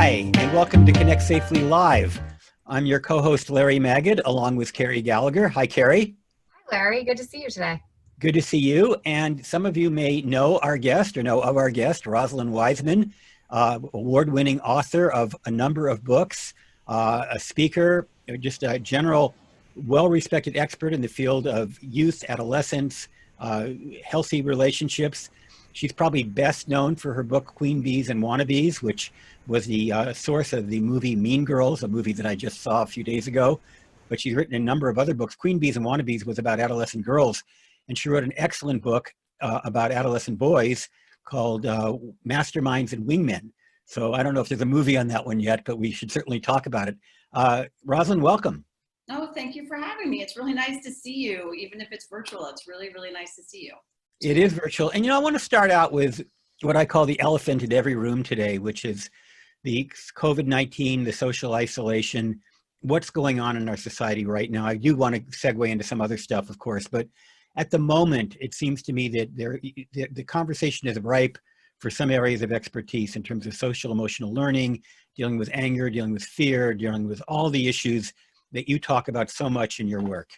Hi, and welcome to Connect Safely Live. I'm your co-host, Larry Magid, along with Carrie Gallagher. Hi, Carrie. Hi, Larry. Good to see you today. Good to see you. And some of you may know our guest or know of our guest, Rosalind Wiseman, award-winning author of a number of books, a speaker, just a general, well-respected expert in the field of youth, adolescence, healthy relationships. She's probably best known for her book, Queen Bees and Wannabes, which was the source of the movie Mean Girls, a movie that I just saw a few days ago. But she's written a number of other books. Queen Bees and Wannabes was about adolescent girls. And she wrote an excellent book about adolescent boys called Masterminds and Wingmen. So I don't know if there's a movie on that one yet, but we should certainly talk about it. Rosalind, welcome. Oh, thank you for having me. It's really nice to see you, even if it's virtual. It's really, really nice to see you. It is virtual. And, I want to start out with what I call the elephant in every room today, which is the COVID-19, the social isolation, what's going on in our society right now. I do want to segue into some other stuff, of course, but at the moment, it seems to me that the conversation is ripe for some areas of expertise in terms of social emotional learning, dealing with anger, dealing with fear, dealing with all the issues that you talk about so much in your work.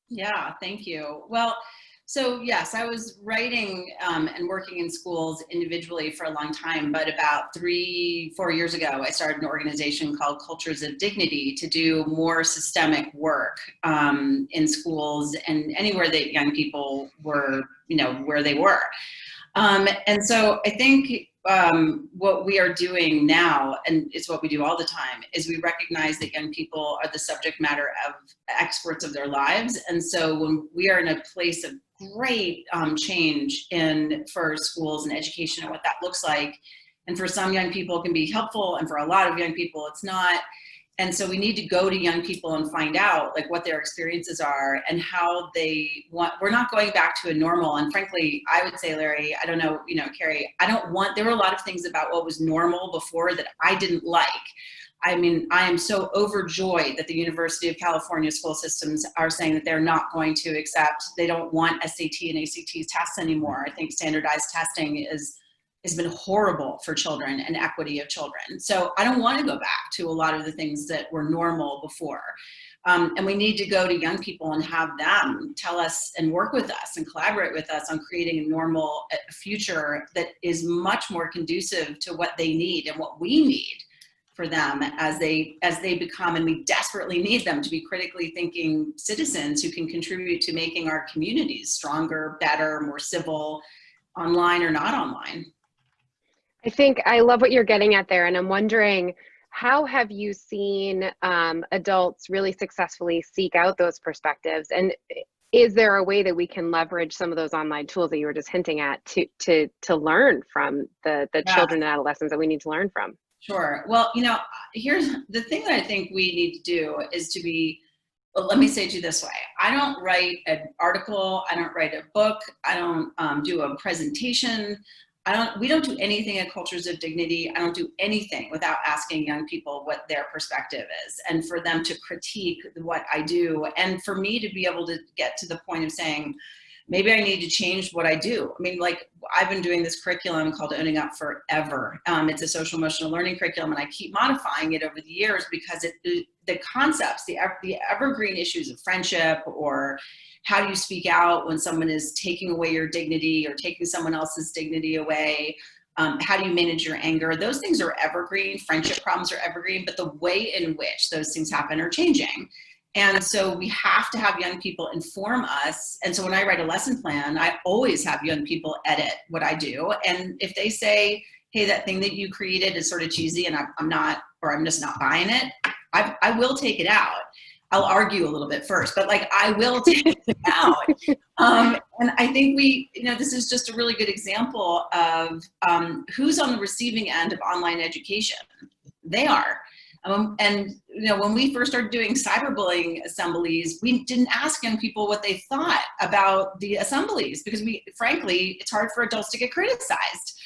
Yeah, thank you. Well, so yes, I was writing and working in schools individually for a long time, but about 3-4 years ago, I started an organization called Cultures of Dignity to do more systemic work in schools and anywhere that young people were, where they were. And so I think what we are doing now, and it's what we do all the time, is we recognize that young people are the subject matter of experts of their lives. And so when we are in a place of great change for schools and education and what that looks like, and for some young people it can be helpful, and for a lot of young people it's not. And so we need to go to young people and find out what their experiences are and how they want. We're not going back to a normal. And frankly, I would say, Larry, I don't know, Carrie, there were a lot of things about what was normal before that I didn't like. I mean, I am so overjoyed that the University of California school systems are saying that they're not going to accept, they don't want SAT and ACT tests anymore. I think standardized testing has been horrible for children and equity of children. So I don't want to go back to a lot of the things that were normal before. And we need to go to young people and have them tell us and work with us and collaborate with us on creating a normal future that is much more conducive to what they need and what we need for them as they become, and we desperately need them to be critically thinking citizens who can contribute to making our communities stronger, better, more civil, online or not online. I think I love what you're getting at there. And I'm wondering, how have you seen adults really successfully seek out those perspectives? And is there a way that we can leverage some of those online tools that you were just hinting at to learn from the children and adolescents that we need to learn from? Sure. Well, here's the thing that I think we need to do is to be, well, let me say it to you this way. I don't write an article. I don't write a book. I don't do a presentation. We don't do anything at Cultures of Dignity. I don't do anything without asking young people what their perspective is and for them to critique what I do. And for me to be able to get to the point of saying, maybe I need to change what I do. I mean, I've been doing this curriculum called Owning Up forever. It's a social emotional learning curriculum, and I keep modifying it over the years because the concepts, the evergreen issues of friendship, or how do you speak out when someone is taking away your dignity or taking someone else's dignity away? How do you manage your anger? Those things are evergreen. Friendship problems are evergreen, but the way in which those things happen are changing. And so we have to have young people inform us. And so when I write a lesson plan, I always have young people edit what I do. And if they say, hey, that thing that you created is sort of cheesy and I'm just not buying it, I will take it out. I'll argue a little bit first, but I will take it out. And I think this is just a really good example of who's on the receiving end of online education. They are. And when we first started doing cyberbullying assemblies, we didn't ask young people what they thought about the assemblies because frankly, it's hard for adults to get criticized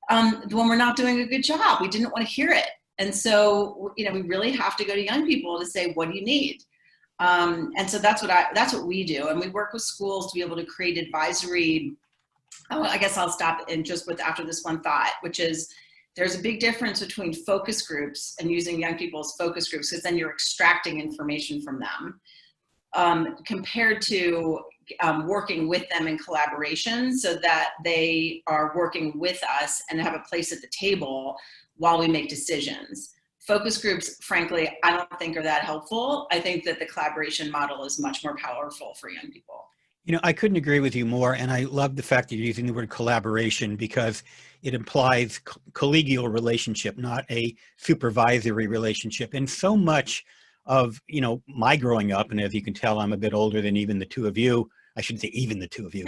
when we're not doing a good job. We didn't want to hear it. And so, we really have to go to young people to say, what do you need? And so that's what we do. And we work with schools to be able to create advisory. I guess I'll stop and just after this one thought, which is There's a big difference between focus groups and using young people as focus groups, because then you're extracting information from them, compared to working with them in collaboration so that they are working with us and have a place at the table while we make decisions. Focus groups, frankly, I don't think are that helpful. I think that the collaboration model is much more powerful for young people. You know, I couldn't agree with you more, and I love the fact that you're using the word collaboration, because it implies collegial relationship, not a supervisory relationship. And so much of, you know, my growing up, and as you can tell, I'm a bit older than even the two of you. I shouldn't say even the two of you,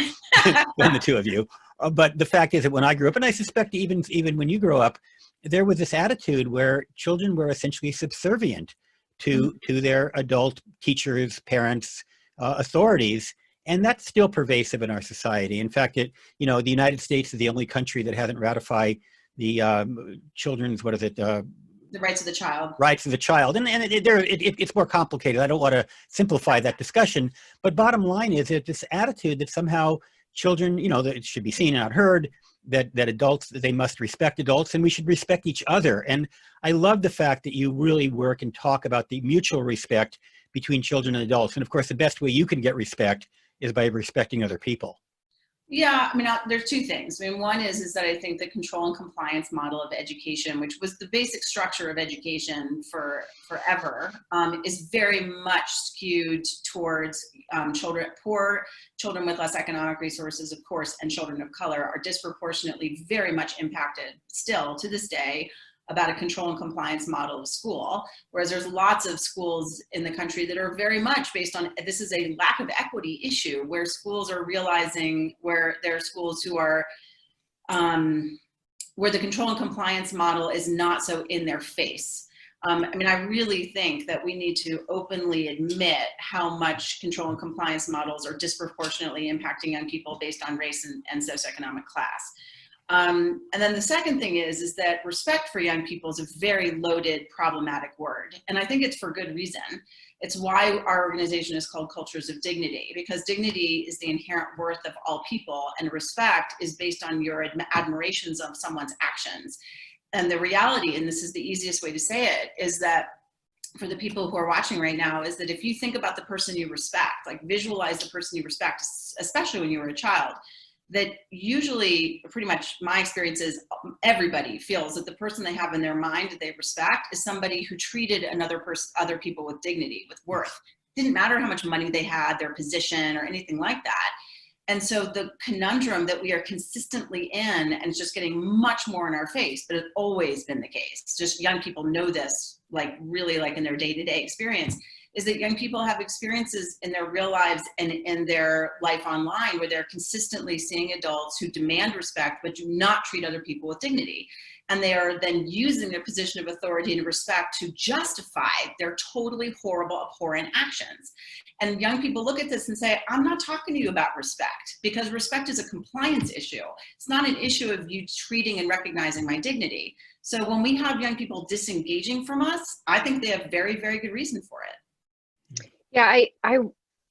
than the two of you. But the fact is that when I grew up, and I suspect even when you grow up, there was this attitude where children were essentially subservient to their adult teachers, parents, authorities. And that's still pervasive in our society. In fact, the United States is the only country that hasn't ratified the children's, the rights of the child. Rights of the child. And it's more complicated. I don't want to simplify that discussion. But bottom line is that this attitude that somehow children, that it should be seen and not heard, that adults, they must respect adults, and we should respect each other. And I love the fact that you really work and talk about the mutual respect between children and adults. And of course, the best way you can get respect is by respecting other people. Yeah, I mean, there's two things. I mean, one is that I think the control and compliance model of education, which was the basic structure of education forever, is very much skewed towards poor children with less economic resources, of course, and children of color are disproportionately very much impacted still to this day about a control and compliance model of school, whereas there's lots of schools in the country that are very much based on, this is a lack of equity issue, where schools are realizing, where there are schools who are, where the control and compliance model is not so in their face. I mean, I really think that we need to openly admit how much control and compliance models are disproportionately impacting young people based on race and socioeconomic class. And then the second thing is that respect for young people is a very loaded, problematic word. And I think it's for good reason. It's why our organization is called Cultures of Dignity, because dignity is the inherent worth of all people, and respect is based on your admirations of someone's actions. And the reality, and this is the easiest way to say it, is that for the people who are watching right now, is that if you think about the person you respect, like visualize the person you respect, especially when you were a child, that usually, pretty much my experience is, everybody feels that the person they have in their mind that they respect is somebody who treated other people with dignity, with worth. Didn't matter how much money they had, their position, or anything like that. And so the conundrum that we are consistently in, and it's just getting much more in our face, but it's always been the case, just young people know this, like really like in their day-to-day experience, is that young people have experiences in their real lives and in their life online where they're consistently seeing adults who demand respect but do not treat other people with dignity. And they are then using their position of authority and respect to justify their totally horrible, abhorrent actions. And young people look at this and say, I'm not talking to you about respect, because respect is a compliance issue. It's not an issue of you treating and recognizing my dignity. So when we have young people disengaging from us, I think they have very, very good reason for it. Yeah,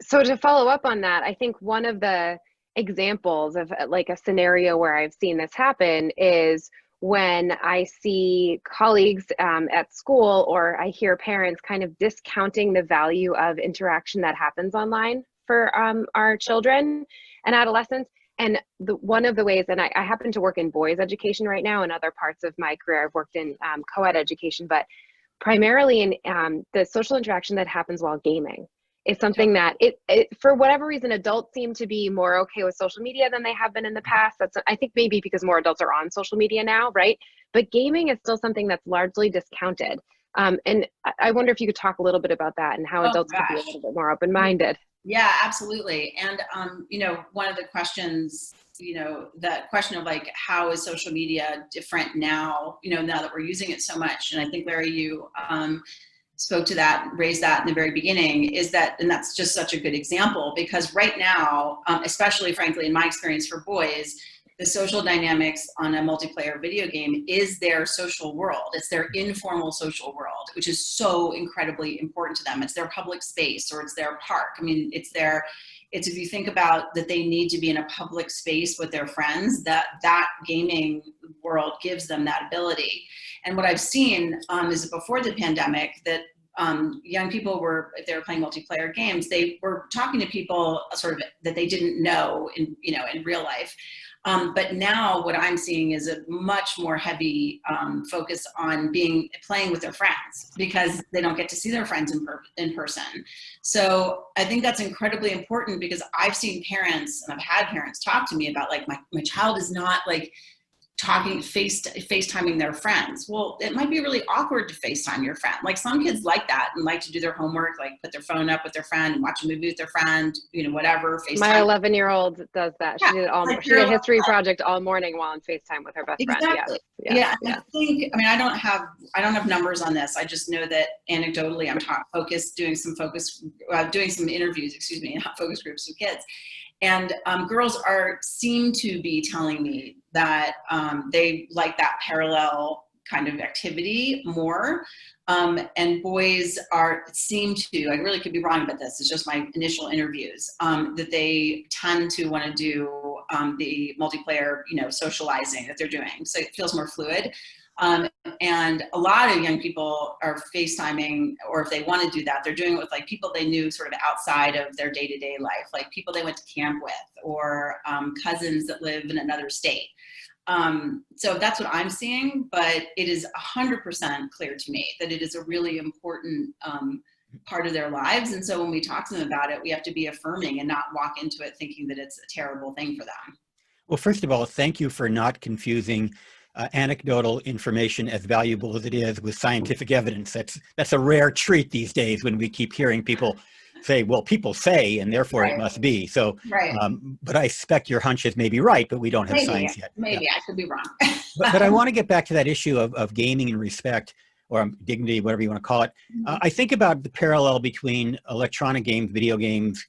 so to follow up on that, I think one of the examples of like a scenario where I've seen this happen is when I see colleagues at school, or I hear parents kind of discounting the value of interaction that happens online for our children and adolescents. And one of the ways, and I happen to work in boys education right now, and other parts of my career I've worked in co-ed education, but primarily in the social interaction that happens while gaming is something that for whatever reason, adults seem to be more okay with social media than they have been in the past. That's, I think, maybe because more adults are on social media now, right? But gaming is still something that's largely discounted. And I wonder if you could talk a little bit about that and how adults could be a little bit more open-minded. Yeah, absolutely. And, one of the questions, that question of like, how is social media different now, now that we're using it so much? And I think, Larry, you spoke to that, raised that in the very beginning, is that, and that's just such a good example, because right now, especially frankly, in my experience for boys, the social dynamics on a multiplayer video game is their social world. It's their informal social world, which is so incredibly important to them. It's their public space, or it's their park. I mean, it's their It's if you think about that they need to be in a public space with their friends, that gaming world gives them that ability. And what I've seen is that before the pandemic, that young people were, if they were playing multiplayer games, they were talking to people sort of that they didn't know in real life. But now what I'm seeing is a much more heavy focus on playing with their friends, because they don't get to see their friends in person. So I think that's incredibly important, because I've seen parents, and I've had parents talk to me about, like, my child is not like FaceTiming their friends. Well, it might be really awkward to FaceTime your friend. Like, some kids like that and like to do their homework, like put their phone up with their friend and watch a movie with their friend, whatever. FaceTime. My 11-year-old does that. She did she did a history project all morning while on FaceTime with her best friend. Yeah. I think, I don't have numbers on this. I just know that anecdotally, I'm doing some interviews, not focus groups with kids. And girls seem to be telling me that they like that parallel kind of activity more. And boys seem to, I really could be wrong about this, it's just my initial interviews, that they tend to want to do the multiplayer, socializing that they're doing. So it feels more fluid. And a lot of young people are FaceTiming, or if they want to do that, they're doing it with, like, people they knew sort of outside of their day-to-day life, like people they went to camp with, or cousins that live in another state. So that's what I'm seeing, but it is 100% clear to me that it is a really important part of their lives. And so when we talk to them about it, we have to be affirming and not walk into it thinking that it's a terrible thing for them. Well, first of all, thank you for not confusing anecdotal information, as valuable as it is, with scientific evidence. That's a rare treat these days, when we keep hearing people say, well, people say, and therefore it must be. So, but I suspect your hunches may be right, but we don't have science yet. Maybe I could be wrong. but I want to get back to that issue of gaming and respect, or dignity, whatever you want to call it. I think about the parallel between electronic games, video games,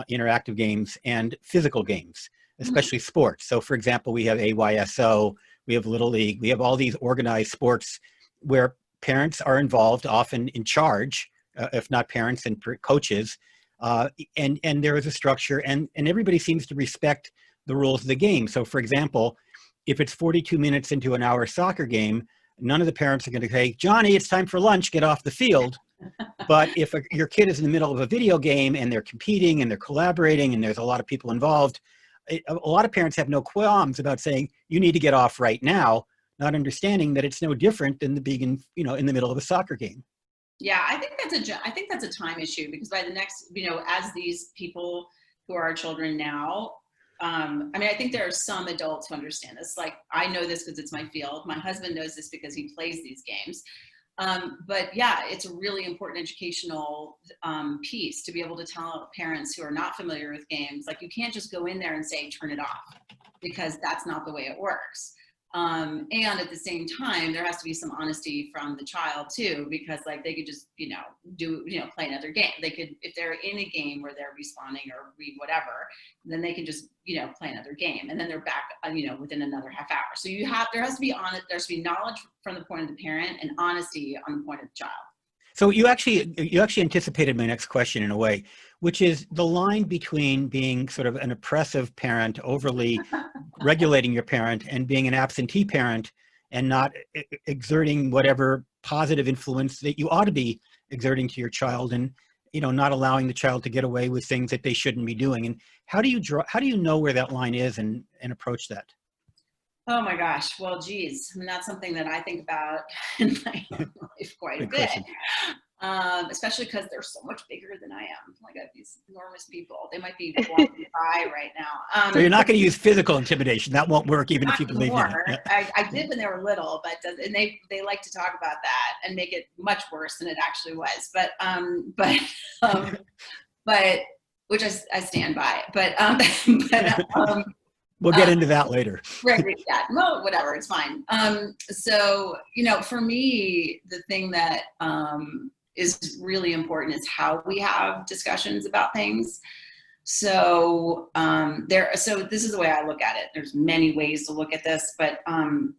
interactive games, and physical games, especially sports. So, for example, we have AYSO, we have Little League, we have all these organized sports where parents are involved, often in charge, if not parents and coaches, and there is a structure, and everybody seems to respect the rules of the game. So, for example, if it's 42 minutes into an hour soccer game, none of the parents are going to say, Johnny, it's time for lunch, get off the field. But if your kid is in the middle of a video game and they're competing and they're collaborating and there's a lot of people involved, a lot of parents have no qualms about saying, you need to get off right now, not understanding that it's no different than being in the middle of a soccer game. Yeah, I think that's a time issue, because by the next, as these people who are our children now, I think there are some adults who understand this. Like, I know this because it's my field. My husband knows this because he plays these games. But yeah, it's a really important educational piece to be able to tell parents who are not familiar with games, like, you can't just go in there and say, turn it off, because that's not the way it works. And at the same time, there has to be some honesty from the child too, because, like, they could just, play another game. They could, if they're in a game where they're respawning or whatever, then they can just, play another game, and then they're back, within another half hour. So there has to be knowledge from the point of the parent and honesty on the point of the child. So you actually anticipated my next question in a way, which is the line between being sort of an oppressive parent, overly regulating your parent, and being an absentee parent and not exerting whatever positive influence that you ought to be exerting to your child, and not allowing the child to get away with things that they shouldn't be doing. And how do you know where that line is and approach that? Oh my gosh. Well, geez. That's something that I think about in my life quite a bit. Especially because they're so much bigger than I am. Like, I have these enormous people. They might be walking by right now. So you're not going to use physical intimidation. That won't work, even if you believe in it. Yeah. I did when they were little, and they like to talk about that and make it much worse than it actually was. But which I stand by. We'll get into that later. Right. Yeah. No, whatever. It's fine. So, for me, the thing that is really important is how we have discussions about things. So so this is the way I look at it. There's many ways to look at this, but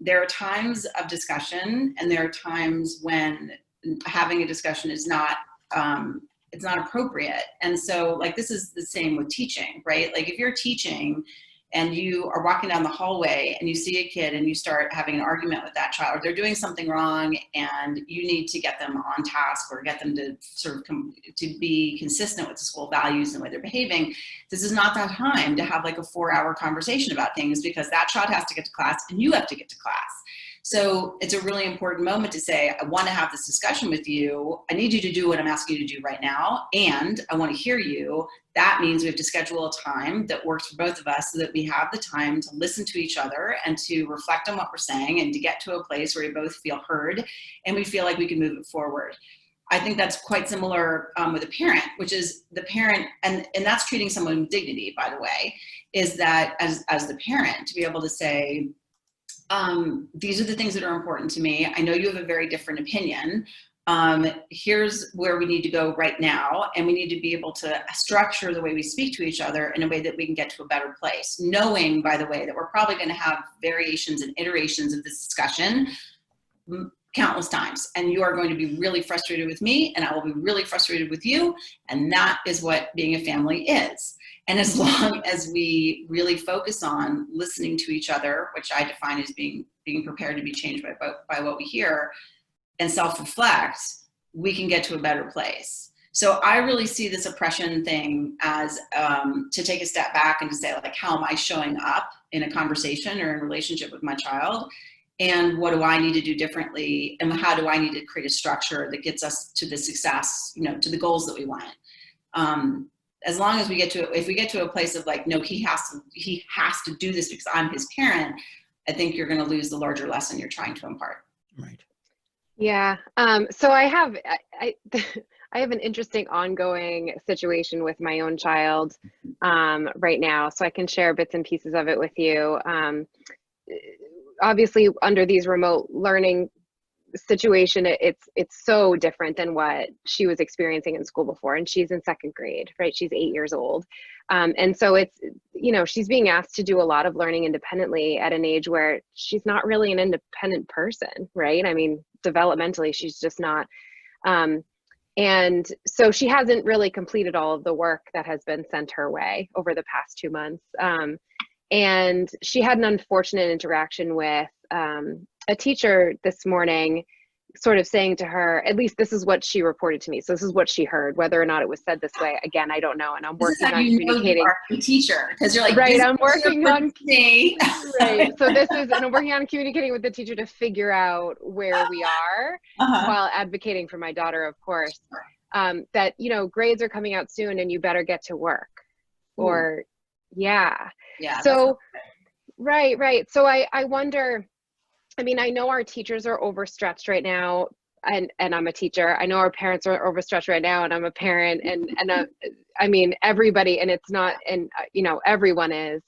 there are times of discussion, and there are times when having a discussion is not it's not appropriate. And so like, this is the same with teaching, right? Like if you're teaching and you are walking down the hallway and you see a kid and you start having an argument with that child, or they're doing something wrong and you need to get them on task or get them to sort of to be consistent with the school values and the way they're behaving, this is not that time to have like a 4-hour conversation about things, because that child has to get to class and you have to get to class. So it's a really important moment to say, I want to have this discussion with you. I need you to do what I'm asking you to do right now. And I want to hear you. That means we have to schedule a time that works for both of us so that we have the time to listen to each other and to reflect on what we're saying and to get to a place where we both feel heard and we feel like we can move it forward. I think that's quite similar with a parent, which is the parent, and that's treating someone with dignity, by the way, is that as the parent to be able to say, these are the things that are important to me. I know you have a very different opinion. Here's where we need to go right now. And we need to be able to structure the way we speak to each other in a way that we can get to a better place. Knowing, by the way, that we're probably going to have variations and iterations of this discussion countless times. And you are going to be really frustrated with me, and I will be really frustrated with you. And that is what being a family is. And as long as we really focus on listening to each other, which I define as being prepared to be changed by what we hear, and self-reflect, we can get to a better place. So I really see this oppression thing as to take a step back and to say, like, how am I showing up in a conversation or in a relationship with my child? And what do I need to do differently? And how do I need to create a structure that gets us to the success, to the goals that we want? As long as if we get to a place of like, no, he has to do this because I'm his parent, I think you're going to lose the larger lesson you're trying to impart. Right. Yeah. So I have an interesting ongoing situation with my own child right now. So I can share bits and pieces of it with you. Obviously, under these remote learning situation, it's so different than what she was experiencing in school before. And she's in 2nd grade, right? She's 8 years old. And so it's, she's being asked to do a lot of learning independently at an age where she's not really an independent person, right? I mean, developmentally, she's just not. And so she hasn't really completed all of the work that has been sent her way over the past 2 months. And she had an unfortunate interaction with a teacher this morning, sort of saying to her, at least this is what she reported to me. So this is what she heard. Whether or not it was said this way, again, I don't know. And I'm working on communicating. You are a teacher, because you're like, right. I'm working on me. Right. So and I'm working on communicating with the teacher to figure out where we are while advocating for my daughter, of course. That grades are coming out soon, and you better get to work. Ooh. Or yeah. So right. So I wonder, I mean, I know our teachers are overstretched right now, and I'm a teacher. I know our parents are overstretched right now, and I'm a parent, and I mean, everybody, and it's not, and everyone is.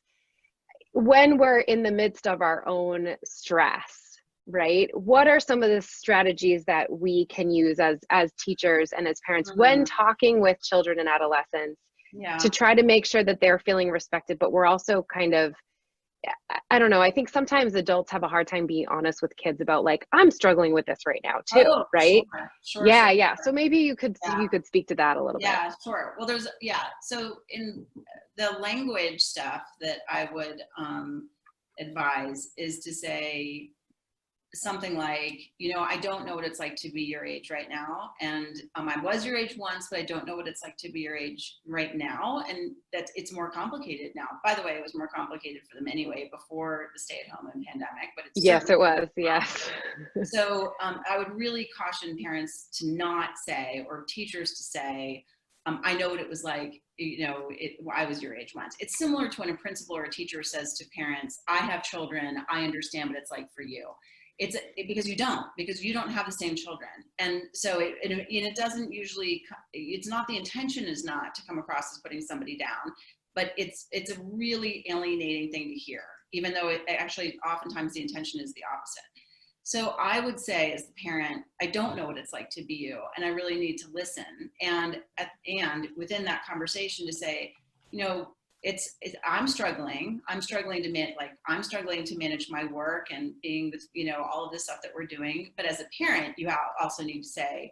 When we're in the midst of our own stress, right? What are some of the strategies that we can use as teachers and as parents when talking with children and adolescents to try to make sure that they're feeling respected, but we're also kind of, I don't know, I think sometimes adults have a hard time being honest with kids about, like, I'm struggling with this right now too, right? Sure. Yeah. So maybe you could speak to that a little bit. Yeah, sure. Well, so in the language stuff that I would advise is to say something like, I don't know what it's like to be your age right now. And I was your age once, but I don't know what it's like to be your age right now. And that it's more complicated now. By the way, it was more complicated for them anyway before the stay-at-home and pandemic, but it's yes, it was. Yes. So I would really caution parents to not say, or teachers to say, I know what it was like, I was your age once. It's similar to when a principal or a teacher says to parents, I have children, I understand what it's like for you. Because you don't have the same children. And so it doesn't usually, it's not, the intention is not to come across as putting somebody down, but it's a really alienating thing to hear, even though it actually, oftentimes the intention is the opposite. So I would say, as the parent, I don't know what it's like to be you, and I really need to listen. And within that conversation to say, I'm struggling to manage my work and being with, all of this stuff that we're doing. But as a parent, you also need to say,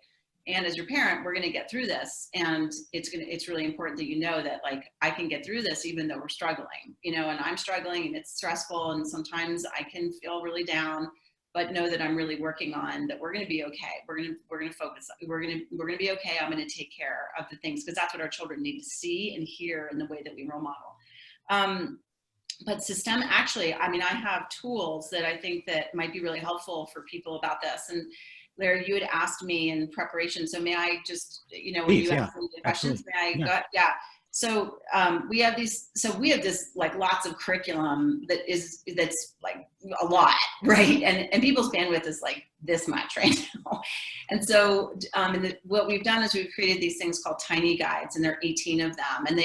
And as your parent, we're going to get through this. And it's really important that you know that, like, I can get through this even though we're struggling, you know, and I'm struggling and it's stressful. And sometimes I can feel really down, but know that I'm really working on that. We're going to be okay. We're going to focus. We're going to be okay. I'm going to take care of the things, because that's what our children need to see and hear in the way that we role model. But actually, I mean, I have tools that I think that might be really helpful for people about this. And Larry, you had asked me in preparation, so may I just, you know, when Please, you yeah, ask me the questions, absolutely. may I go? Yeah. So we have this like lots of curriculum that's like a lot, right? And people's bandwidth is like this much right now. And so what we've done is we've created these things called tiny guides, and there are 18 of them. And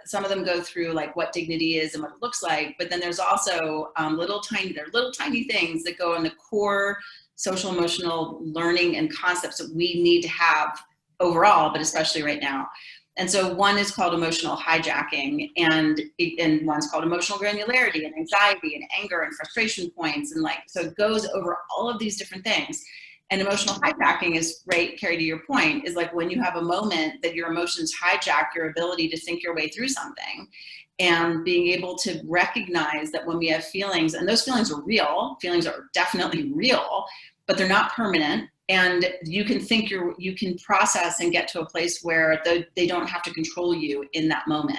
some of them go through like what dignity is and what it looks like. But then there's also little tiny things that go in the core social emotional learning and concepts that we need to have overall, but especially right now. And so one is called emotional hijacking, and one's called emotional granularity and anxiety and anger and frustration points. And like, so it goes over all of these different things. And emotional hijacking is, right, Carrie, to your point, is like when you have a moment that your emotions hijack your ability to think your way through something, and being able to recognize that when we have feelings, and those feelings are real, feelings are definitely real, but they're not permanent. And you can process and get to a place where they don't have to control you in that moment.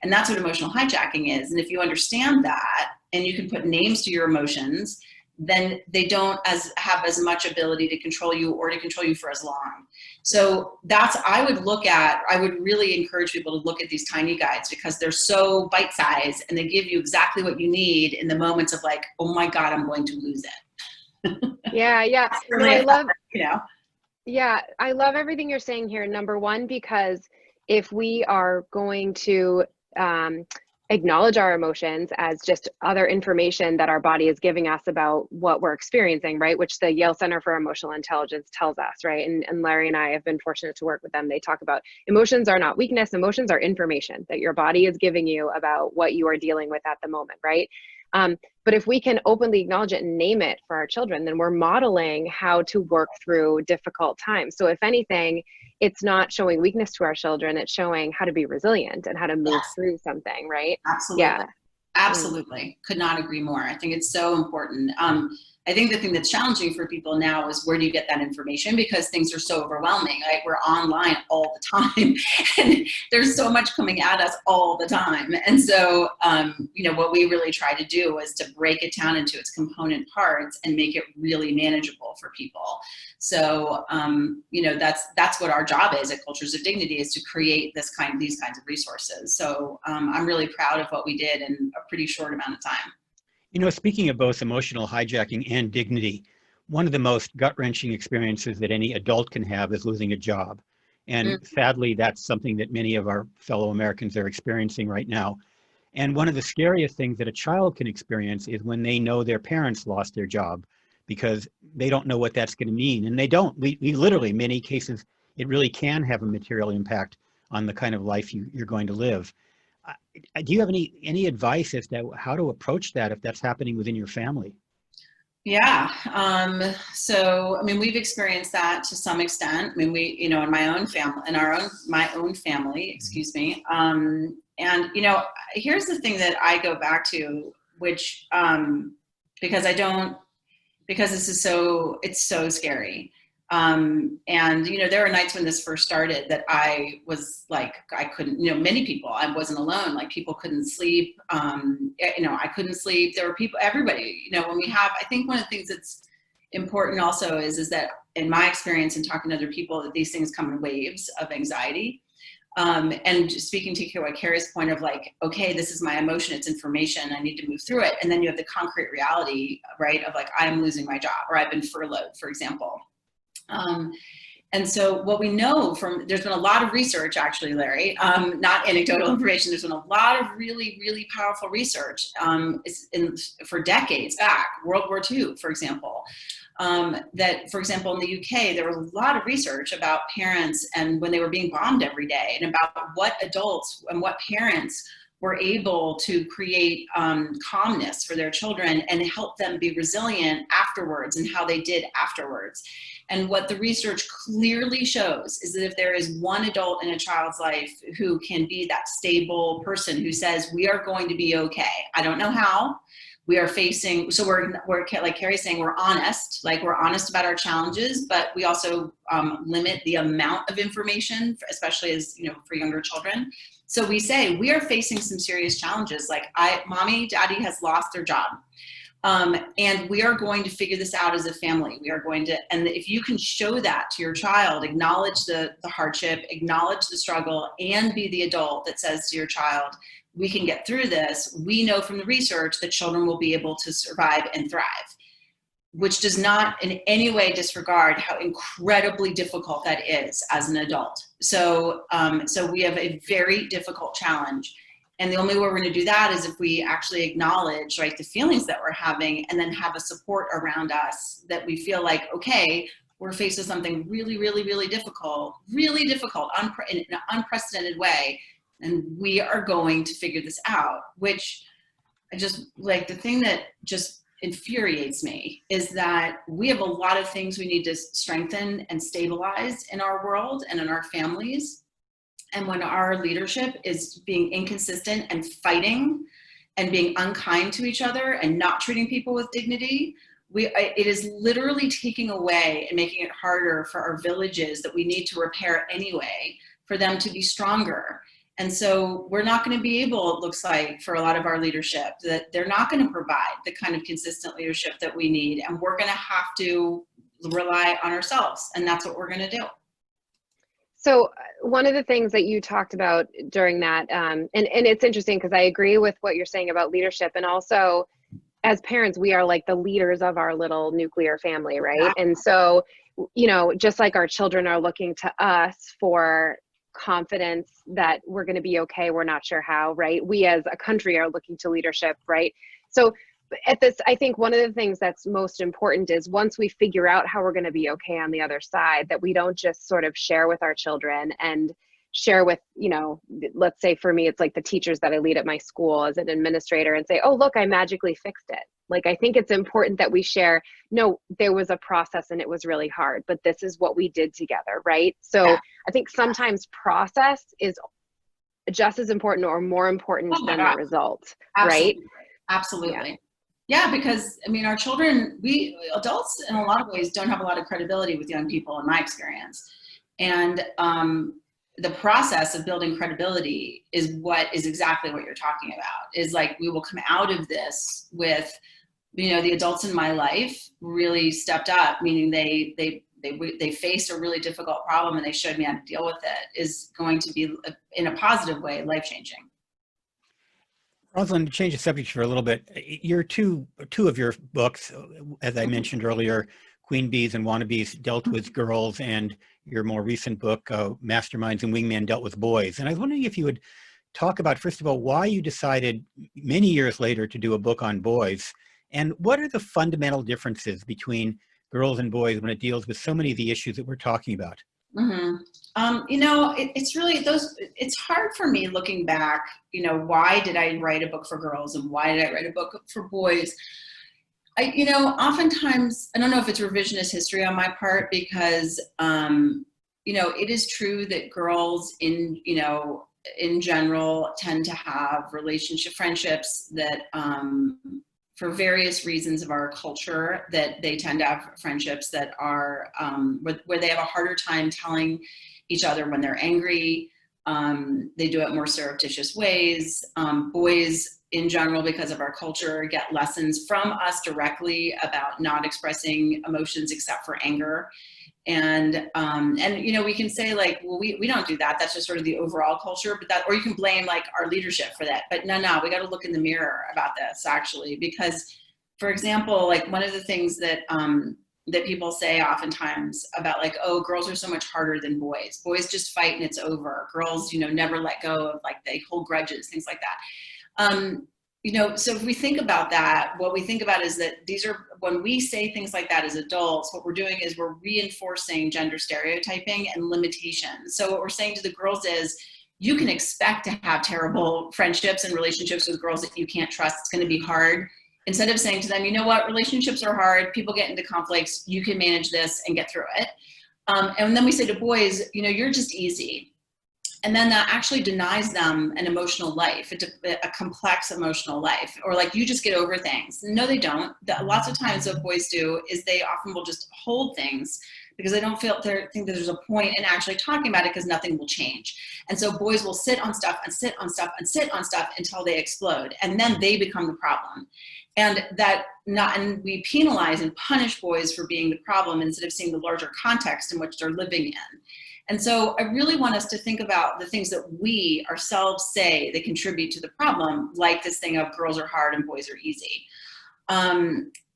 And that's what emotional hijacking is. And if you understand that, and you can put names to your emotions, then they don't have as much ability to control you, or to control you for as long. So I would really encourage people to look at these tiny guides, because they're so bite-sized and they give you exactly what you need in the moments of like, oh my God, I'm going to lose it. Yeah. Really, No, I love, you know. yeah, I love everything you're saying here. Number one, because if we are going to acknowledge our emotions as just other information that our body is giving us about what we're experiencing, right? Which the Yale Center for Emotional Intelligence tells us, right? And Larry and I have been fortunate to work with them. They talk about emotions are not weakness. Emotions are information that your body is giving you about what you are dealing with at the moment, right? But if we can openly acknowledge it and name it for our children, then we're modeling how to work through difficult times. So if anything, it's not showing weakness to our children, it's showing how to be resilient and how to move through something, right? Absolutely. Yeah. Absolutely. Could not agree more. I think it's so important. I think the thing that's challenging for people now is, where do you get that information? Because things are so overwhelming, right? We're online all the time and there's so much coming at us all the time. And so, you know, what we really try to do is to break it down into its component parts and make it really manageable for people. So, you know, that's what our job is at Cultures of Dignity, is to create these kinds of resources. So I'm really proud of what we did in a pretty short amount of time. You know, speaking of both emotional hijacking and dignity, one of the most gut-wrenching experiences that any adult can have is losing a job. And sadly, that's something that many of our fellow Americans are experiencing right now. And one of the scariest things that a child can experience is when they know their parents lost their job, because they don't know what that's going to mean. And they don't. We literally, in many cases, it really can have a material impact on the kind of life you're going to live. Do you have any advice as to how to approach that if that's happening within your family? Yeah. So, I mean, we've experienced that to some extent. I mean, you know, in my own family, excuse me. And, you know, here's the thing that I go back to, which, because it's so scary. And, you know, there were nights when this first started that I was like, I couldn't, you know, many people, I wasn't alone, like people couldn't sleep. You know, I couldn't sleep. There were people, everybody, you know, I think one of the things that's important also is that in my experience and talking to other people, that these things come in waves of anxiety. And just speaking to Carrie's point of like, okay, this is my emotion, it's information, I need to move through it. And then you have the concrete reality, right, of like, I'm losing my job, or I've been furloughed, for example. And so what we know there's been a lot of research, actually, Larry, not anecdotal information, there's been a lot of really, really powerful research for decades back, World War II, for example, that, for example, in the UK, there was a lot of research about parents and when they were being bombed every day, and about what adults and what parents were able to create calmness for their children and help them be resilient afterwards and how they did afterwards. And what the research clearly shows is that if there is one adult in a child's life who can be that stable person who says, we are going to be okay. I don't know how. We are facing, so we're like Carrie's saying, we're honest about our challenges, but we also limit the amount of information, especially as, for younger children. So we say, we are facing some serious challenges. Like mommy, daddy has lost their job. And we are going to figure this out as a family. We are going to, and if you can show that to your child, acknowledge the hardship, acknowledge the struggle, and be the adult that says to your child, we can get through this. We know from the research that children will be able to survive and thrive, which does not in any way disregard how incredibly difficult that is as an adult. So, so we have a very difficult challenge. And the only way we're going to do that is if we actually acknowledge, right, the feelings that we're having, and then have a support around us that we feel like, okay, we're faced with something really, really, really difficult, in an unprecedented way. And we are going to figure this out, which I just like, the thing that just infuriates me is that we have a lot of things we need to strengthen and stabilize in our world and in our families. And when our leadership is being inconsistent and fighting and being unkind to each other and not treating people with dignity, it is literally taking away and making it harder for our villages that we need to repair anyway, for them to be stronger. And so we're not going to be able, it looks like, for a lot of our leadership, that they're not going to provide the kind of consistent leadership that we need. And we're going to have to rely on ourselves. And that's what we're going to do. So one of the things that you talked about during that, and it's interesting because I agree with what you're saying about leadership. And also, as parents, we are like the leaders of our little nuclear family, right? Yeah. And so, just like our children are looking to us for confidence that we're going to be okay, we're not sure how, right? We as a country are looking to leadership, right? So at this, I think one of the things that's most important is once we figure out how we're going to be okay on the other side, that we don't just sort of share with our children and share with, let's say for me, it's like the teachers that I lead at my school as an administrator and say, oh, look, I magically fixed it. Like, I think it's important that we share, no, there was a process and it was really hard, but this is what we did together, right? So yeah. I think sometimes process is just as important or more important than the result, Absolutely. right? Absolutely. Yeah, because I mean, our children, we adults in a lot of ways don't have a lot of credibility with young people in my experience. And the process of building credibility is exactly what you're talking about, is like, we will come out of this with, the adults in my life really stepped up, meaning they faced a really difficult problem and they showed me how to deal with it, is going to be, in a positive way, life-changing. Rosalind, to change the subject for a little bit, your two of your books, as I mentioned earlier, Queen Bees and Wannabes, dealt with girls, and your more recent book, Masterminds and Wingmen, dealt with boys. And I was wondering if you would talk about, first of all, why you decided many years later to do a book on boys, and what are the fundamental differences between girls and boys when it deals with so many of the issues that we're talking about? Mm-hmm. It's really it's hard for me looking back, why did I write a book for girls and why did I write a book for boys? Oftentimes, I don't know if it's revisionist history on my part, because, it is true that girls in general tend to have friendships that, for various reasons of our culture, that they tend to have friendships that are where they have a harder time telling each other when they're angry. They do it more surreptitious ways. Boys in general, because of our culture, get lessons from us directly about not expressing emotions except for anger. And we can say like, well, we don't do that. That's just sort of the overall culture, or you can blame like our leadership for that. But no, we got to look in the mirror about this, actually, because, for example, like one of the things that that people say oftentimes about like, oh, girls are so much harder than boys. Boys just fight and it's over. Girls, never let go of, like, they hold grudges, things like that. So if we think about that, what we think about is that when we say things like that as adults, what we're doing is we're reinforcing gender stereotyping and limitations. So what we're saying to the girls is, you can expect to have terrible friendships and relationships with girls that you can't trust. It's going to be hard. Instead of saying to them, you know what, relationships are hard, people get into conflicts, you can manage this and get through it. And then we say to boys, you know, you're just easy. And then that actually denies them an emotional life, a complex emotional life, or like, you just get over things. No, they don't. Lots of times what boys do is they often will just hold things because they don't think that there's a point in actually talking about it because nothing will change. And so boys will sit on stuff and sit on stuff and sit on stuff until they explode. And then they become the problem. And we penalize and punish boys for being the problem instead of seeing the larger context in which they're living in. And so I really want us to think about the things that we ourselves say that contribute to the problem, like this thing of girls are hard and boys are easy.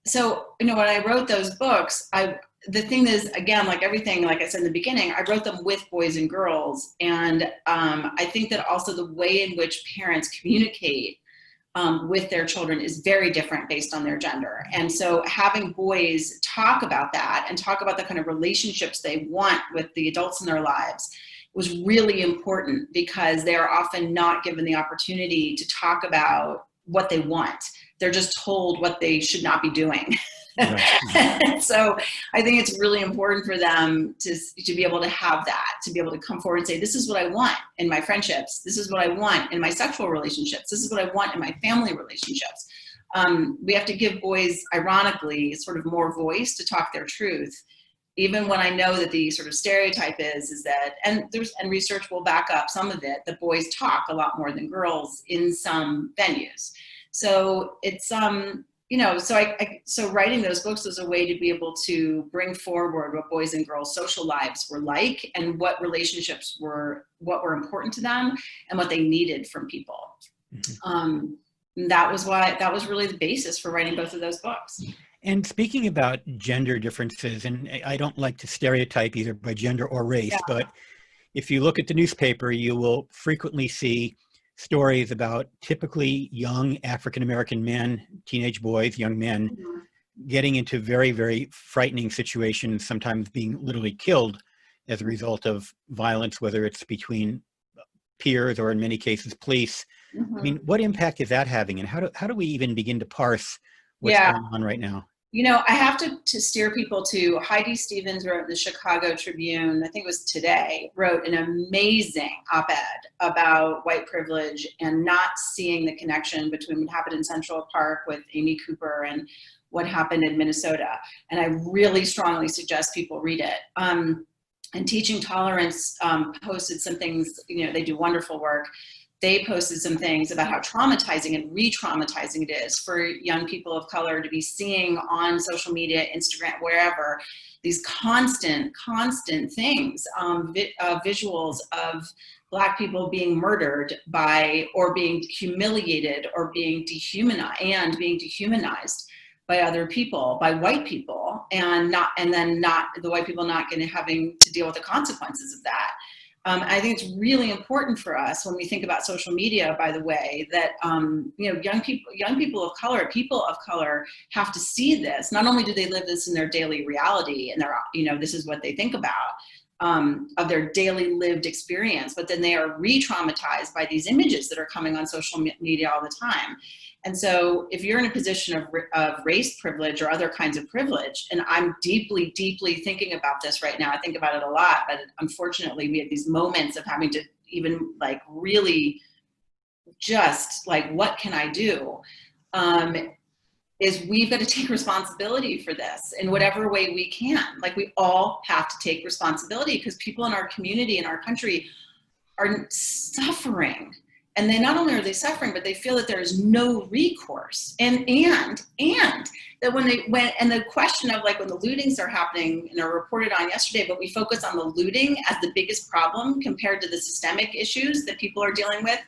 So, you know, when I wrote those books, the thing is, again, like everything, like I said in the beginning, I wrote them with boys and girls. And I think that also the way in which parents communicate with their children is very different based on their gender. And so having boys talk about that and talk about the kind of relationships they want with the adults in their lives was really important, because they're often not given the opportunity to talk about what they want. They're just told what they should not be doing. Right. So I think it's really important for them to be able to have that, to be able to come forward and say, this is what I want in my friendships. This is what I want in my sexual relationships. This is what I want in my family relationships. We have to give boys, ironically, sort of more voice to talk their truth, even when I know that the sort of stereotype is that, and research will back up some of it, that boys talk a lot more than girls in some venues. So it's, you know, so writing those books was a way to be able to bring forward what boys and girls' social lives were like, and what relationships were important to them, and what they needed from people. Mm-hmm. That was really the basis for writing both of those books. And speaking about gender differences, and I don't like to stereotype either by gender or race, but if you look at the newspaper, you will frequently see stories about typically young African-American men, teenage boys, young men, getting into very, very frightening situations, sometimes being literally killed as a result of violence, whether it's between peers or in many cases police. I mean, what impact is that having, and how do we even begin to parse what's going on right now? You know, I have to steer people to Heidi Stevens wrote in the Chicago Tribune, I think it was today, wrote an amazing op-ed about white privilege and not seeing the connection between what happened in Central Park with Amy Cooper and what happened in Minnesota. And I really strongly suggest people read it. And Teaching Tolerance posted some things, you know, they do wonderful work. They posted some things about how traumatizing and re-traumatizing it is for young people of color to be seeing on social media, Instagram, wherever, these constant things, visuals of Black people being murdered by, or being humiliated, or being dehumanized by other people, by white people, and the white people not having to deal with the consequences of that. I think it's really important for us when we think about social media, by the way, that you know, young people of color have to see this. Not only do they live this in their daily reality, and this is what they think about of their daily lived experience, but then they are re-traumatized by these images that are coming on social media all the time. And so if you're in a position of race privilege or other kinds of privilege, and I'm deeply, deeply thinking about this right now, I think about it a lot, but unfortunately we have these moments of having to even like really just like, what can I do? Is we've got to take responsibility for this in whatever way we can. Like, we all have to take responsibility, because people in our community, in our country, are suffering. And they not only are they suffering, but they feel that there is no recourse. And that when the question of like when the lootings are happening and are reported on yesterday, but we focus on the looting as the biggest problem compared to the systemic issues that people are dealing with,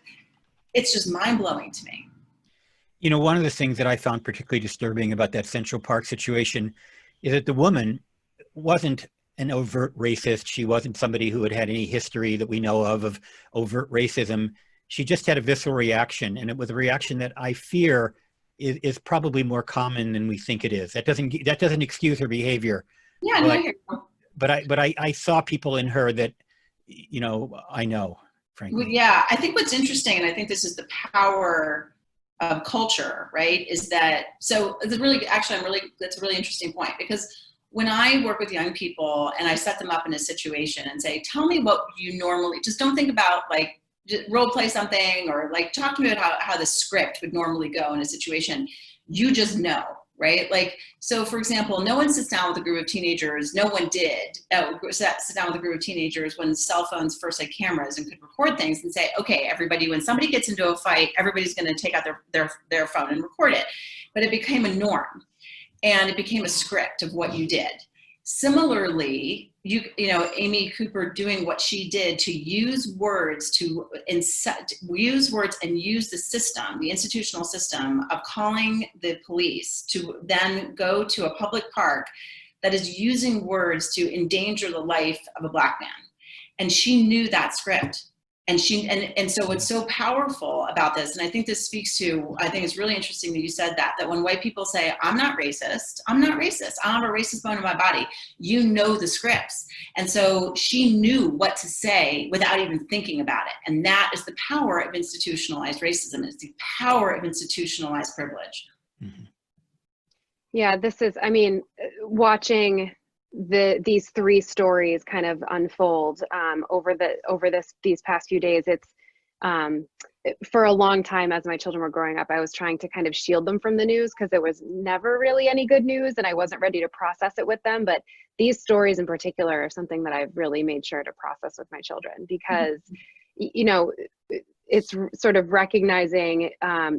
it's just mind-blowing to me. You know, one of the things that I found particularly disturbing about that Central Park situation is that the woman wasn't an overt racist. She wasn't somebody who had had any history that we know of overt racism. She just had a visceral reaction, and it was a reaction that I fear is probably more common than we think it is. That doesn't excuse her behavior. Yeah, but I saw people in her that, you know, I know. frankly. Yeah, I think what's interesting, and I think this is the power of culture, right? Is that, so it's that's a really interesting point, because when I work with young people and I set them up in a situation and say, tell me what you normally, just don't think about like, just role play something, or like talk to me about how the script would normally go in a situation. You just know, right? Like, so for example, no one sits down with a group of teenagers. No one did sit down with a group of teenagers when cell phones first had cameras and could record things and say, okay, everybody, when somebody gets into a fight, everybody's going to take out their phone and record it. But it became a norm, and it became a script of what you did. Similarly, you know, Amy Cooper doing what she did to use words and use the system, the institutional system of calling the police to then go to a public park that is using words to endanger the life of a Black man. And she knew that script. And so what's so powerful about this, and I think this speaks to, I think it's really interesting that you said that when white people say, I'm not racist, I don't have a racist bone in my body, you know the scripts. And so she knew what to say without even thinking about it. And that is the power of institutionalized racism. It's the power of institutionalized privilege. Mm-hmm. Yeah, this is, I mean, watching these three stories kind of unfold over these past few days. It's for a long time, as my children were growing up, I was trying to kind of shield them from the news because there was never really any good news, and I wasn't ready to process it with them. But these stories in particular are something that I've really made sure to process with my children, because you know, it's sort of recognizing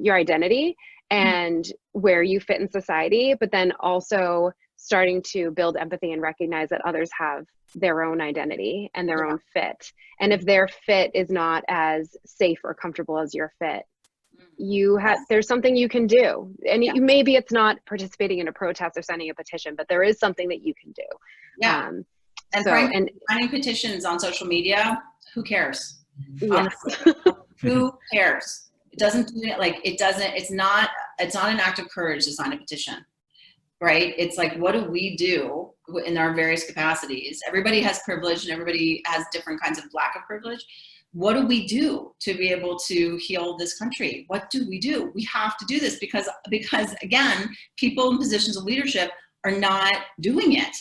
your identity and where you fit in society, but then also starting to build empathy and recognize that others have their own identity and their own fit. And if their fit is not as safe or comfortable as your fit, there's something you can do. And maybe it's not participating in a protest or signing a petition, but there is something that you can do. Yeah. And signing petitions on social media, who cares? Yes. Who cares? It doesn't do it, like it doesn't, it's not an act of courage to sign a petition. Right? It's like, what do we do in our various capacities? Everybody has privilege and everybody has different kinds of lack of privilege. What do we do to be able to heal this country? What do? We have to do this because again, people in positions of leadership are not doing it.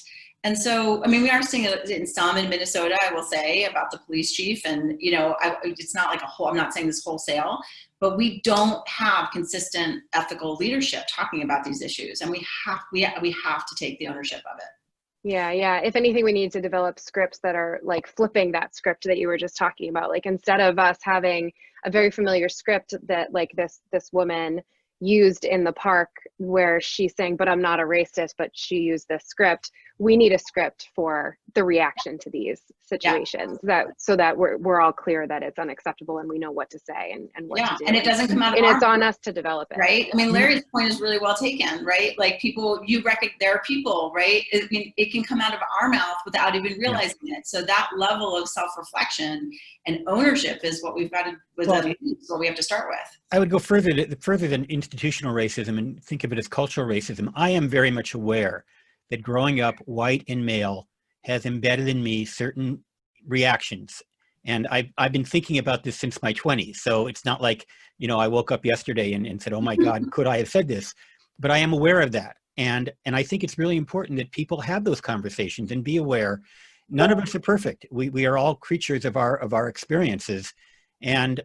And so, I mean, we are seeing it in some in Minnesota, I will say, about the police chief. And, you know, it's not like I'm not saying this wholesale, but we don't have consistent ethical leadership talking about these issues. And we have to take the ownership of it. Yeah. If anything, we need to develop scripts that are like flipping that script that you were just talking about. Like, instead of us having a very familiar script that like this woman used in the park where she's saying, but I'm not a racist, but she used this script. We need a script for the reaction to these situations so that we're all clear that it's unacceptable and we know what to say and what to do. And it doesn't come out of and it's on us to develop it. Right? I mean, Larry's point is really well taken, right? Like there are people, right? I mean, it can come out of our mouth without even realizing it. So that level of self-reflection and ownership is what we've got to, what we have to start with. I would go further than institutional racism and think of it as cultural racism. I am very much aware that growing up white and male has embedded in me certain reactions. And I've been thinking about this since my 20s. So it's not like, you know, I woke up yesterday and said, oh my God, could I have said this? But I am aware of that. And I think it's really important that people have those conversations and be aware. None of us are perfect. We are all creatures of our experiences. And,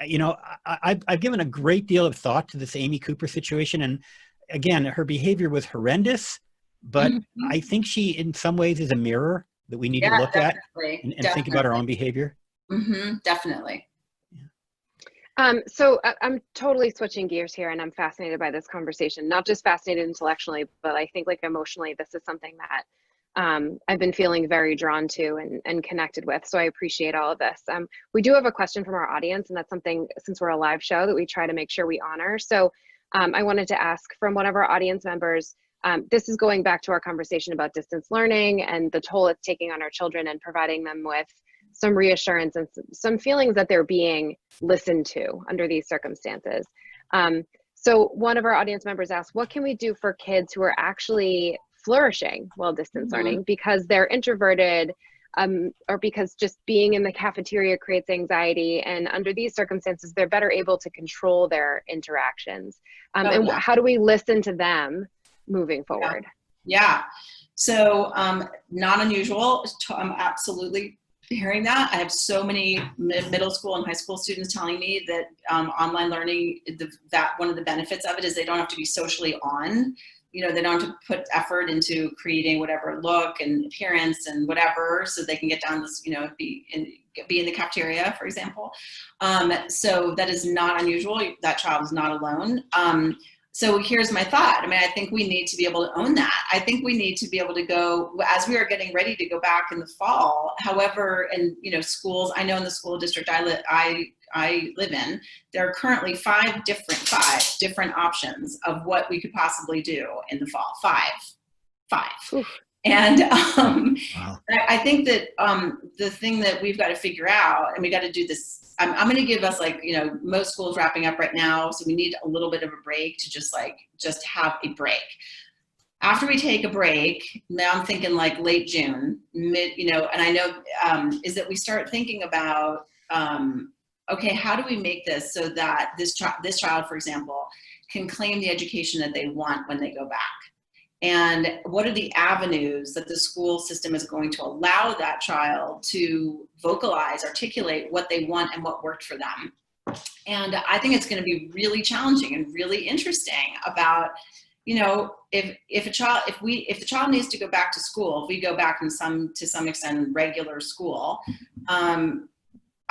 you know, I've given a great deal of thought to this Amy Cooper situation. And again, her behavior was horrendous, but I think she, in some ways, is a mirror that we need to look at and think about our own behavior. Definitely. So I'm totally switching gears here, and I'm fascinated by this conversation. Not just fascinated intellectually, but I think like emotionally, this is something that I've been feeling very drawn to and connected with. So I appreciate all of this. We do have a question from our audience, and that's something, since we're a live show, that we try to make sure we honor. So I wanted to ask from one of our audience members, this is going back to our conversation about distance learning and the toll it's taking on our children, and providing them with some reassurance and some feelings that they're being listened to under these circumstances. So one of our audience members asked, what can we do for kids who are actually flourishing while distance learning because they're introverted, or because just being in the cafeteria creates anxiety. And under these circumstances, they're better able to control their interactions. And how do we listen to them moving forward? Yeah. So not unusual. I'm absolutely hearing that. I have so many middle school and high school students telling me that online learning, that one of the benefits of it is they don't have to be socially on. You know, they don't have to put effort into creating whatever look and appearance and whatever, so they can get down this, you know, be in the cafeteria, for example. So that is not unusual. That child is not alone. So here's my thought. I mean, I think we need to be able to own that. I think we need to be able to go, as we are getting ready to go back in the fall, however, and, you know, schools, I know in the school district I live in, there are currently five different options of what we could possibly do in the fall. Five. Oof. And Wow. I think that the thing that we've got to figure out, and we got to do this, I'm going to give us, like, you know, most schools wrapping up right now, so we need a little bit of a break to just have a break. After we take a break, now I'm thinking like late June, you know, and I know is that we start thinking about, okay, how do we make this so that this child, for example, can claim the education that they want when they go back? And what are the avenues that the school system is going to allow that child to vocalize, articulate what they want and what worked for them? And I think it's going to be really challenging and really interesting about, you know, if the child needs to go back to school, if we go back to some extent regular school,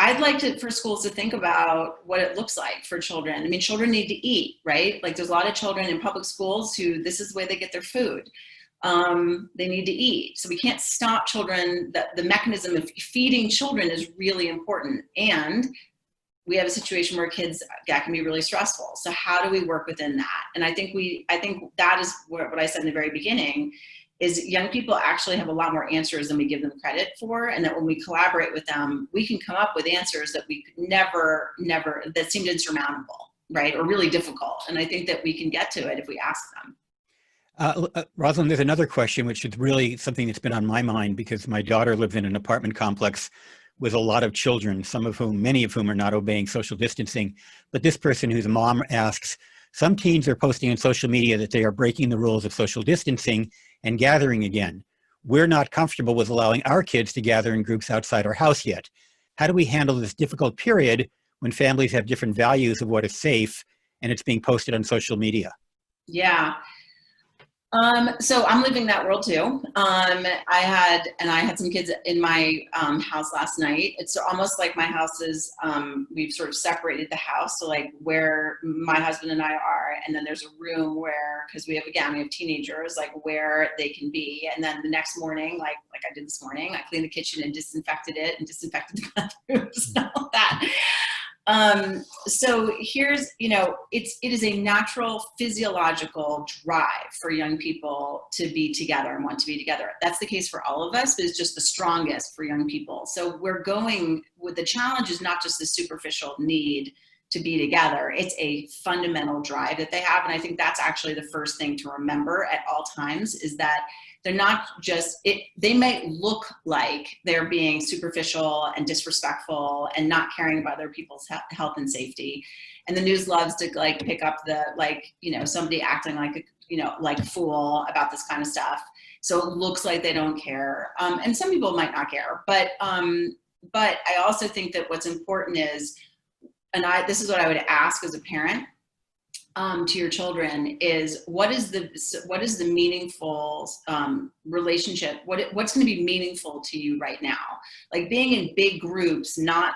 I'd like for schools to think about what it looks like for children. I mean, children need to eat, right? Like, there's a lot of children in public schools who, this is the way they get their food. They need to eat. So we can't stop children. The mechanism of feeding children is really important. And we have a situation where that can be really stressful. So how do we work within that? And I think that is what I said in the very beginning, is young people actually have a lot more answers than we give them credit for. And that when we collaborate with them, we can come up with answers that we could never, that seemed insurmountable, right? Or really difficult. And I think that we can get to it if we ask them. Rosalind, there's another question, which is really something that's been on my mind, because my daughter lives in an apartment complex with a lot of children, many of whom are not obeying social distancing. But this person, whose mom asks, some teens are posting on social media that they are breaking the rules of social distancing and gathering again. We're not comfortable with allowing our kids to gather in groups outside our house yet. How do we handle this difficult period when families have different values of what is safe and it's being posted on social media? Yeah. So I'm living that world too. I had some kids in my house last night. It's almost like my house is, we've sort of separated the house. So like where my husband and I are, and then there's a room where, because we have teenagers, like where they can be. And then the next morning, like I did this morning, I cleaned the kitchen and disinfected it and disinfected the bathrooms and all that. So here's, you know, it is a natural physiological drive for young people to be together and want to be together. That's the case for all of us, but it's just the strongest for young people. So we're going with, the challenge is not just the superficial need to be together. It's a fundamental drive that they have. And I think that's actually the first thing to remember at all times, is that they're not just, they might look like they're being superficial and disrespectful and not caring about other people's health and safety. And the news loves to like pick up the, like, you know, somebody acting like a fool about this kind of stuff. So it looks like they don't care. And some people might not care, but I also think that what's important is, and this is what I would ask as a parent, to your children, is what is the meaningful relationship? What's going to be meaningful to you right now? Like being in big groups, not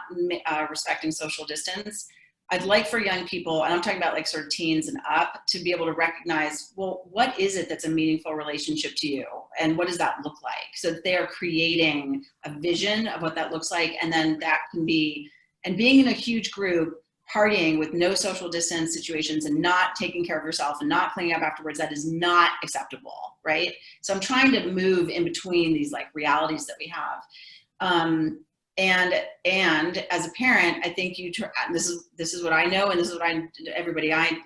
respecting social distance. I'd like for young people, and I'm talking about like sort of teens and up, to be able to recognize, well, what is it that's a meaningful relationship to you? And what does that look like? So that they are creating a vision of what that looks like. And then that can be, and being in a huge group, partying with no social distance situations and not taking care of yourself and not cleaning up afterwards, that is not acceptable, right? So I'm trying to move in between these like realities that we have. And as a parent, I think this is what I know, and this is what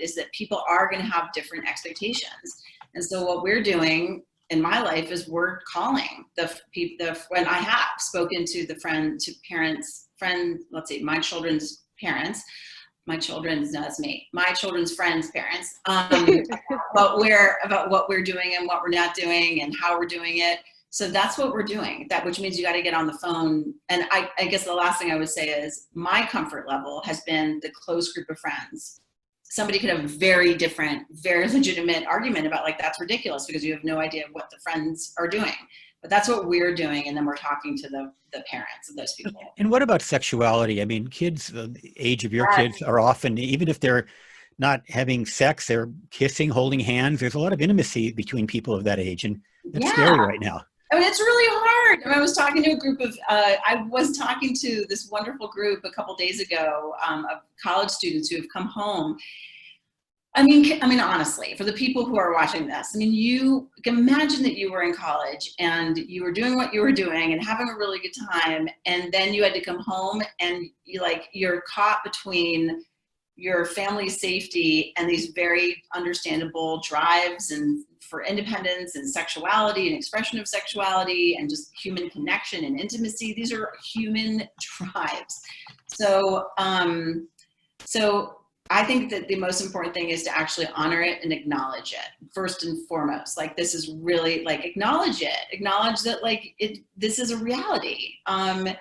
is that people are going to have different expectations. And so what we're doing in my life is we're calling the people, when I have spoken to the let's say my children's parents, my children's, no, that's me, my children's friends' parents, about what we're doing and what we're not doing and how we're doing it. So that's what we're doing, which means you got to get on the phone. And I guess the last thing I would say is my comfort level has been the close group of friends. Somebody could have a very different, very legitimate argument about like, that's ridiculous because you have no idea what the friends are doing. But that's what we're doing. And then we're talking to the parents of those people. And what about sexuality? I mean, kids, the age of your kids are often, even if they're not having sex, they're kissing, holding hands. There's a lot of intimacy between people of that age. And that's scary right now. I mean, it's really hard. I was talking to a group of, I was talking to this wonderful group a couple days ago of college students who have come home. I mean, honestly, for the people who are watching this, I mean, you can imagine that you were in college and you were doing what you were doing and having a really good time. And then you had to come home and you're caught between your family's safety and these very understandable drives and for independence and sexuality and expression of sexuality and just human connection and intimacy. These are human drives. So, I think that the most important thing is to actually honor it and acknowledge it first and foremost. Like, this is really like, acknowledge it, acknowledge that like this is a reality. And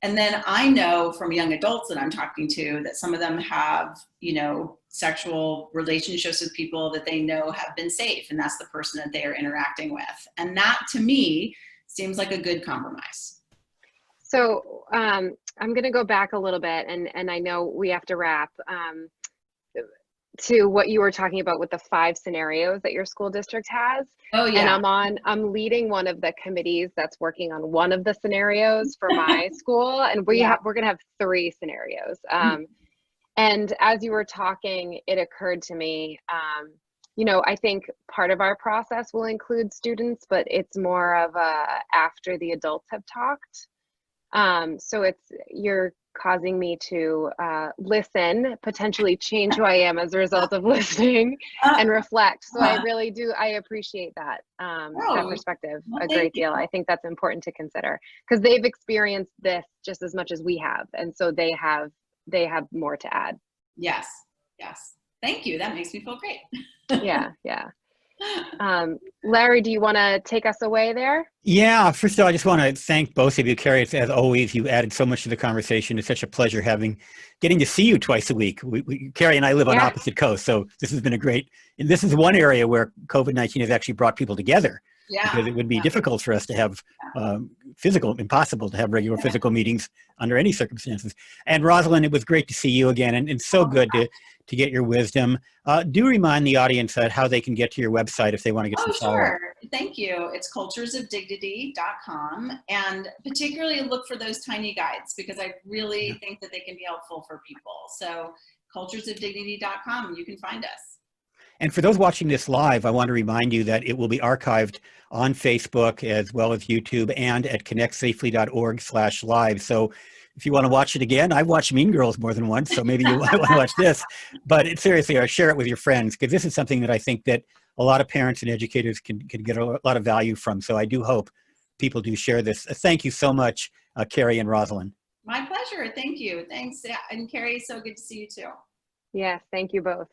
then I know from young adults that I'm talking to that some of them have, sexual relationships with people that they know have been safe, and that's the person that they are interacting with. And that to me seems like a good compromise. So I'm going to go back a little bit, and I know we have to wrap, to what you were talking about with the 5 scenarios that your school district has. Oh yeah. And I'm leading one of the committees that's working on one of the scenarios for my school, and we're going to have 3 scenarios. And as you were talking, it occurred to me, I think part of our process will include students, but it's more of after the adults have talked. So you're causing me to listen, potentially change who I am as a result of listening and reflect. So I really do, I appreciate that, that perspective a great deal. I think that's important to consider because they've experienced this just as much as we have. And so they have more to add. Yes. Thank you. That makes me feel great. Yeah. Larry, do you want to take us away there? Yeah, first of all, I just want to thank both of you. Carrie, as always, you added so much to the conversation. It's such a pleasure getting to see you twice a week. Carrie and I live on opposite coasts, so this has been and this is one area where COVID-19 has actually brought people together. Yeah. Because it would be difficult for us to have impossible to have regular physical meetings under any circumstances. And Rosalind, it was great to see you again, and so good to get your wisdom. Do remind the audience how they can get to your website if they want to get some follow-up. Sure. Thank you. It's culturesofdignity.com, and particularly look for those tiny guides because I really think that they can be helpful for people. So culturesofdignity.com, you can find us. And for those watching this live, I want to remind you that it will be archived on Facebook as well as YouTube and at ConnectSafely.org/live. So if you want to watch it again, I've watched Mean Girls more than once, so maybe you might want to watch this. But seriously, share it with your friends because this is something that I think that a lot of parents and educators can get a lot of value from. So I do hope people do share this. Thank you so much, Carrie and Rosalind. My pleasure. Thank you. Thanks. And Carrie, so good to see you too. Yes, thank you both.